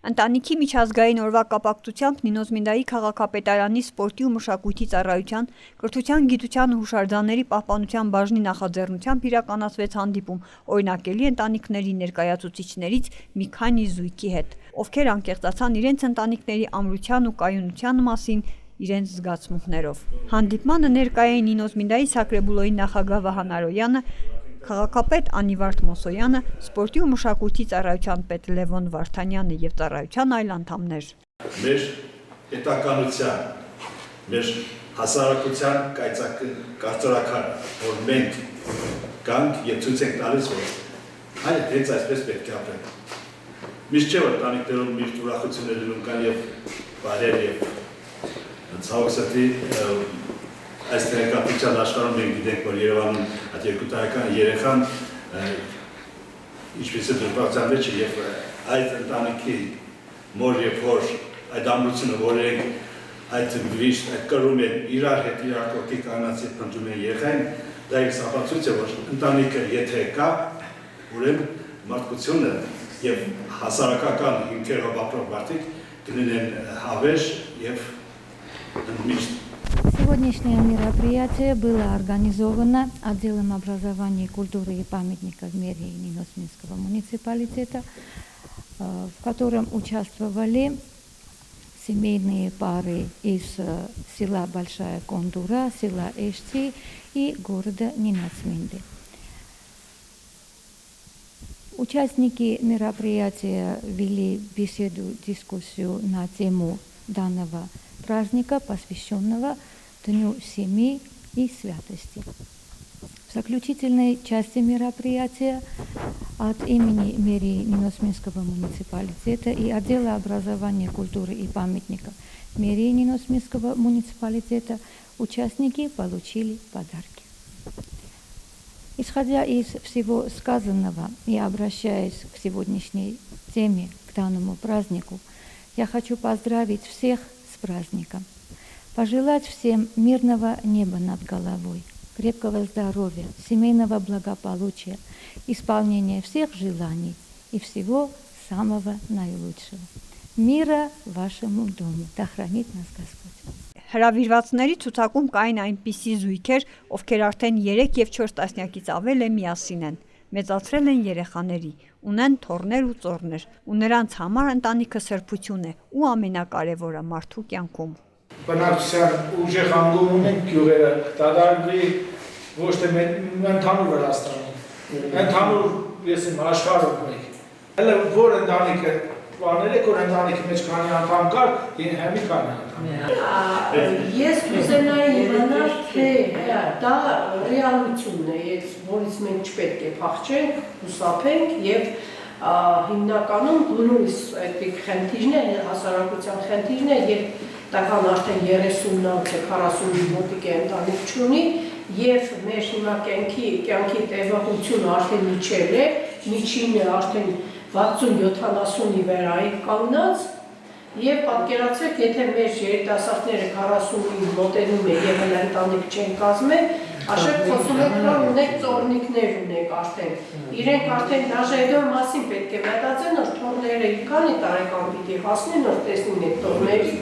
Ընտանիքի միջազգային օրվա կապակցությամբ Նինոզմինդայի քաղաքապետարանի սպորտի ու մշակույթի ծառայության, կրթության, գիտության ու հուշարձանների պահպանության բաժնի նախաձեռնությամբ իրականացվեց հանդիպում օրինակելի ընտանիքների ներկայացուցիչներից մի քանի զույգի հետ, ովքեր անկեղծացան իրենց ընտանիքների ամրության ու կայունության մասին իրենց զգացմունքներով։ Հանդիպմանը ներկայ էին Նինոզմինդայի Սակրեբուլոյի նախագահ Վահան Արոյանը, քաղաքապետ Անիվարդ Մոսոյանը, սպորտի ու մշակույթի ծառայության պետ Լևոն Վարդանյանը և ծառայության այլ անդամներ։ Մեր պետականության, մեր հասարակության կարծրական, որ մենք գանք և ցույց ենք տալիս, որ այդ հենց այսպես պետք է ապրենք։ Միշտ չէ, որ ընտանիքներում միշտ ուրախություններ լինում կան և բարեր և ցավոք սրտի այս տեղեկատվության աշխարհում մենք գիտենք, որ Երևանում այդ 2 տարեկան երեխան ինչպես է դժբախտության մեջ է և այդ ընտանիքի մոր և հոր այդ ամրությունը, որ այդ վիշտ, այդ կրում են իրար հետ իրար կողքի կանանց հետ փնտրում են երեխային, դա իր ապացույց է, որ ընտանիքը եթե կա, ուրեմն մարդկությունը և հասարակական հիմքերով ապրող մարդիկ կլինեն հավերժ և ընդմիշտ։ Сегодняшнее мероприятие было организовано отделом образования, культуры и памятников мэрии Ниносминского муниципалитета, в котором участвовали семейные пары из села Большая Кондура, села Эшти и города Ниносминды. Участники мероприятия вели беседу, дискуссию на тему данного праздника, посвященного Дню семьи и святости. В заключительной части мероприятия от имени мэрии Ниносминского муниципалитета и отдела образования, культуры и памятников мэрии Ниносминского муниципалитета участники получили подарки. Исходя из всего сказанного и обращаясь к сегодняшней теме, к данному празднику, я хочу поздравить всех с праздником, пожелать всем мирного неба над головой, крепкого здоровья, семейного благополучия, исполнения всех желаний и всего самого наилучшего. Мира вашему дому, да хранит нас Господь. Հրավիրվածների ցուցակում կային այնպիսի զույգեր, ովքեր արդեն 3 և 4 տասնյակից ավել է միասին են, մեծացրել են երեխաների, ունեն թոռներ ու ծոռներ, ու նրանց համար ընտանիքը սրբություն է ու ամենակարևորը մարդու կյանքում։ Բնակչության ուժեղ անգամ ունենք գյուղերը, դադարվի ոչ թե ընդհանուր Վրաստանում, ընդհանուր աշխարհում ենք։ Հələ որ ընտանիքը բաներ եք, որ ընտանիքի մեջ քանի անդամ կար, հիմի քանի անդամ։ Ես կուզենայի իմանալ, թե դա ռեալությունն է, որից մենք չպետք է փախչենք, խուսափենք և հիմնականում լույս այդ խնդիրն է, հասարակության խնդիրն է, երբ տղան արդեն 30-ից 40-ի մոտիկ է ընտանիք չունի և մեր հիմա կյանքի տևողությունը արդեն իջել է, միջինը արդեն 60-70-ի վրա է կանգնած և պատկերացրեք, եթե մեր երիտասարդները 40-ին մոտենում է և հենց ընտանիք չեն կազմել, Աշեք խոսում եք, որ ունեք ծոռնիկներ ունեք արդեն, իրենք արդեն դաժայդոր մասին պետք է մտածեն, որ թոռները քանի տարեկան պիտի հասնեն, որ տեսնին այդ թոռների,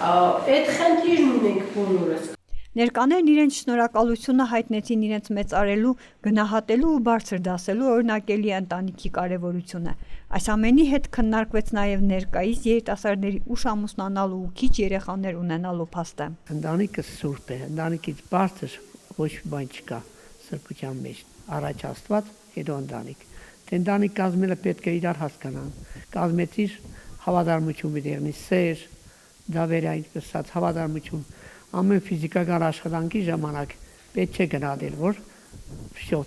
այդ խնդիրն ունենք բոլորս։ Ներկաներն իրենց շնորհակալությունը հայտնեցին իրենց մեծարելու, գնահատելու ու բարձր դասելու օրինակելի ընտանիքի կարևորությունը։ Այս ամենի հետ քննարկվեց նաև ներկայիս երիտասարդների ուշ ամուսնանալու ու քիչ երեխաներ ունենալու փաստը։ Ընտանիքը սուրբ է, ընտանիքից բարձր ոչ մի բան չկա սրբության մեջ, առաջ Աստված, հետո ընտանիք։ Դե ընտանիք կազմելը պետք է իրար հասկանան։ Կազմեցիր հավատարմություն մի դեղնի, սեր, դավերային կսած հավատարմություն, ամեն ֆիզիկական աշխատանքի ժամանակ պետք է գնահատել, որ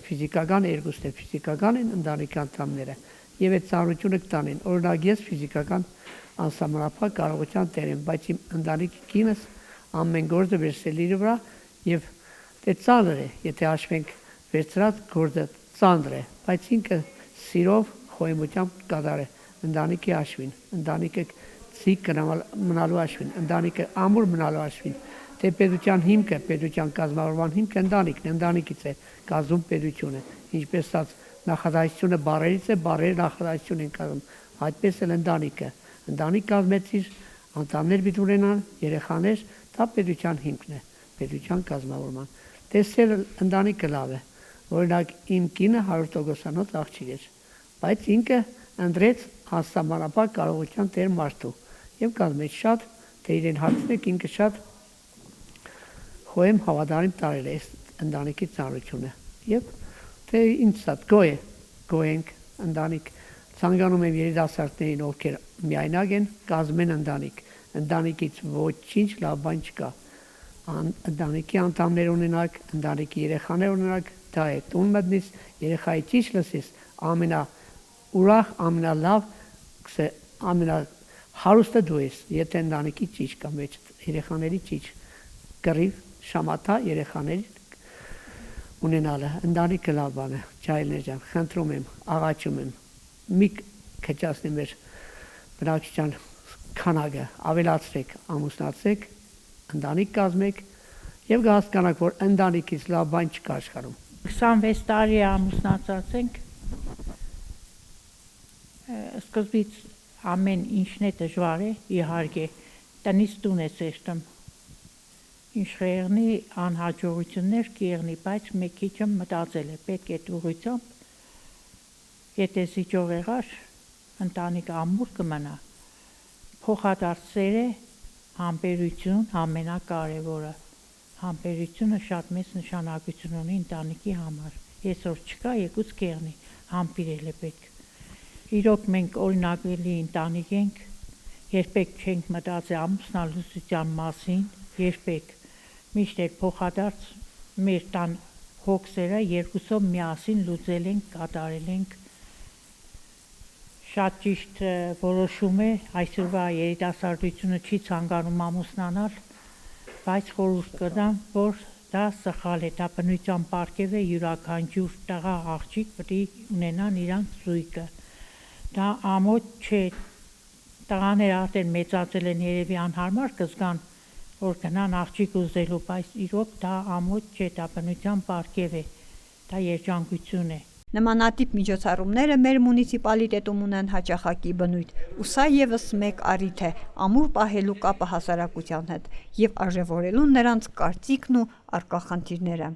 ֆիզիկական երկուսն է, ֆիզիկական են ընտանիքի անդամները եւ այդ ծառայությունը կտանեն։ Օրինակ ես ֆիզիկական անսահմանափակ կարողության տեր եմ, բայց իմ ընտանիքի կինս ամեն գործը վերցրել իր վրա եւ դե ծանր է, եթե հաշվենք վերցրած գործը ծանր է, բայց ինքը սիրով, խոհեմությամբ կդար է ընտանիքի հաշվին, ընտանիքը ցիկ մնալու հաշվին, ընտանիքը ամուր մնալու հաշվին։ Թե պետության հիմքը, պետության կազմավորման հիմքը ընտանիքն է, ընտանիքից է կազմում պետությունը, ինչպես ասած նախադասությունը բարերից է, բարերը նախադասություն են կազմում, այդպես էլ ընտանիքը, Ընտանիք կազմեցիր, անդամներ պիտի ունենան, երեխաներ, դա պետության հիմքն է, պետության կազմավորման։ Տեսել ընտանիքը լավ է, օրինակ իմ կինը 100%-անոց աղջիկ էր, բայց ինքը ընտրեց հասարակական կարողության տեր մարդու եւ կազմեց շատ, թե իրեն հարցնեք ինքը շատ խոհեմ հավատարիմ տարել է այս ընտանիքի ծանրությունը եւ թե ինձ շատ գոյենք ընտանիք ցանկանում եմ երիտասարդներին ովքեր միայնակ են կազմեն ընտանիքից ոչինչ լավ բան չկա ընտանիքի անդամներ ունենակ ընտանիքի երեխաներ ունենակ դա է տուն մտնես երեխայի ճիշտ լսես ամենաուրախ ամենալավ ամենահարուստը դու ես եթե ընտանիքի ճիշտ կա մեջ երեխաների ճիշտ կռիվ շամաթա երեխաների ունենալը ընտանիքը լավ բան է ջայլներ ջան խնդրում եմ աղաչում եմ մի քչացնի մեր բնակչության քանակը ավելացրեք ամուսնացեք ընտանիք կազմեք եւ կհասկանաք որ ընտանիքից լավ բան չկա աշխարհում 26 տարի ամուսնացած ենք սկզբից ամեն ինչն է դժվար է իհարկե տնից տուն է սեշտում ինչ եղնի անհաջողություններ կեղնի բայց մի քիչ մտածել է պետք է ուղղությամբ եթե զիջող եղար ընտանիք ամուր կմնա փոխադարձերը համբերություն ամենակարևորը համբերությունը շատ մեծ նշանակություն ունի ընտանիքի համար այսօր չկա եկուց կեղնի համբերել է պետք իրոք մենք օրինակելի ընտանիք ենք երբեք չենք մտածի ամուսնալուծության մասին երբեք միշտ էլ փոխադարձ մեր տան հոգսերը երկուսով միասին լուծել ենք կատարել ենք շատ ճիշտ որոշում է այսօրվա երիտասարդությունը չի ցանկանում ամուսնանալ բայց խորհուրդ կտամ որ դա սխալ է դա բնության պարգև է յուրաքանչյուր տղա աղջիկ պետք է ունենան իրանց զույգը դա ամոթ չէ տղաները արդեն մեծացել են երևի անհարմար կզգան որ գնան աղջիկ ուզելու բայց իրոք դա ամոթ չէ դա բնության պարգև է դա երջանկություն է Նմանատիպ միջոցառումները մեր մունիցիպալիտետում ունեն հաճախակի բնույթ, ու սա ևս մեկ առիթ է ամուր պահելու կապը հասարակության հետ եւ արժեվորելու նրանց կարծիքն ու առկա խնդիրները։